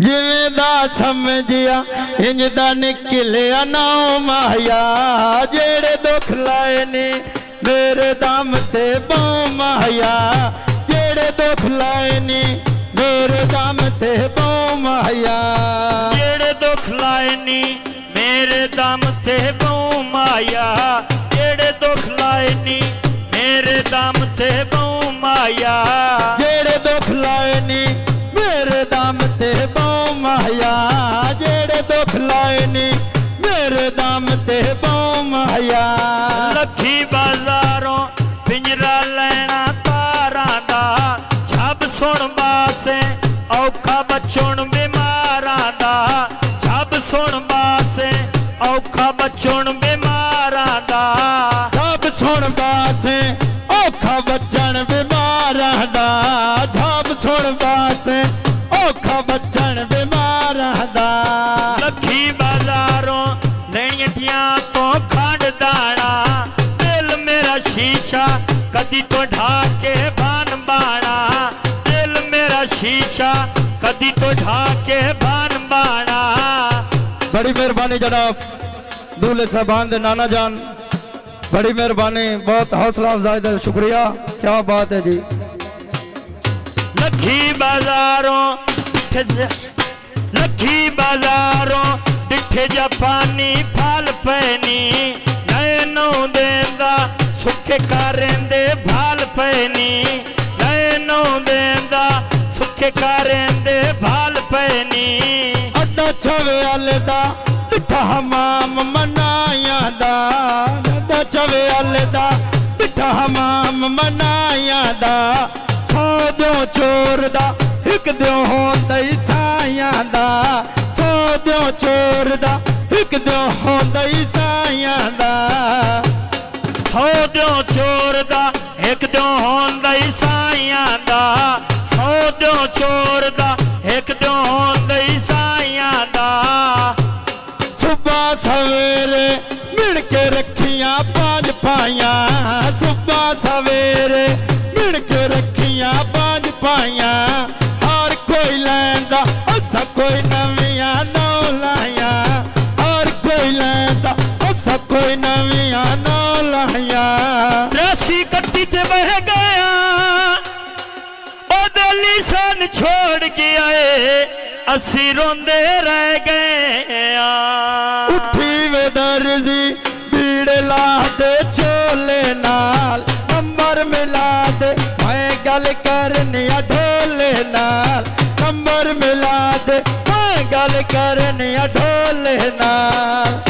जिवें दा समझिया इंज दा निकलिया नाम माया जेड़े दुख लाए ने मेरे दम ते बां माया जेड़े दुख लाए ने मेरे दम ते बां माया जेड़े दुख लाए नी मेरे दम ते बां माया जेड़े दुख लाए नी मेरे दम ते बां माया जेड़े दुख लाए नी मेरे दम ते बां माया जेड़े दुख लाए नी मेरे दम ते बां माया लखी बाजारों पिंजरा लेना तारां दा छब सुन बासे औखा बचुन बीमारां दा छब सुन बासे औखा बचुन बीमारां दा छब सुन बासे औखा बचन बीमारां दा छब सुन बासे औखा बचन बीमारां दा लखी बाजारों लेणियां तो खंड दाना दिल मेरा शीशा कदी तो ढाके भान बाना दिल मेरा शीशा कदी तो ढाके भान बाना बड़ी मेहरबानी जनाब दूल्हे साहबान दे नाना जान बड़ी मेहरबानी बहुत हौसला अफजाई दा शुक्रिया क्या बात है जी लखी बाजारों डिठे जापानी फल पैनी नैनों देंदा सुखे करेंदे भाल पैनी नैनों देंदा सुखे करेंदे भाल पैनी अड्डा छवे आले दा डिठा हमाम मनाया दा अड्डा छवे आले दा डिठा हमाम मनाया दा सौ दो चोर दा एक दो होंदा ईसाया दा सौ दो चोर दा एक दो होंदा ईसाया दा सौ दो चोर दा एक दो होंदा ईसाइयां दा सौ दो चोर दा एक दो होंदा ईसाइयां दा सुबह सवेरे मिल के रखियां पांच पाइयां सुबह सवेरे मिल के रखियां पांच पाइयां हर कोई लैंदा असा कोई नवियां नौ लाया हर कोई लैंदा असा कोई नवियां नौ लाया 83 कत्ती ते बह गया ओ दिल्ली सन छोड़ गया असी रोंदे रह गए उठी वे दर्जी भीड़ ला दे छोले नाल नंबर मिला दे मैं गल करनी ढोले नाल नंबर मिला दे मैं गल करनी ढोले नाल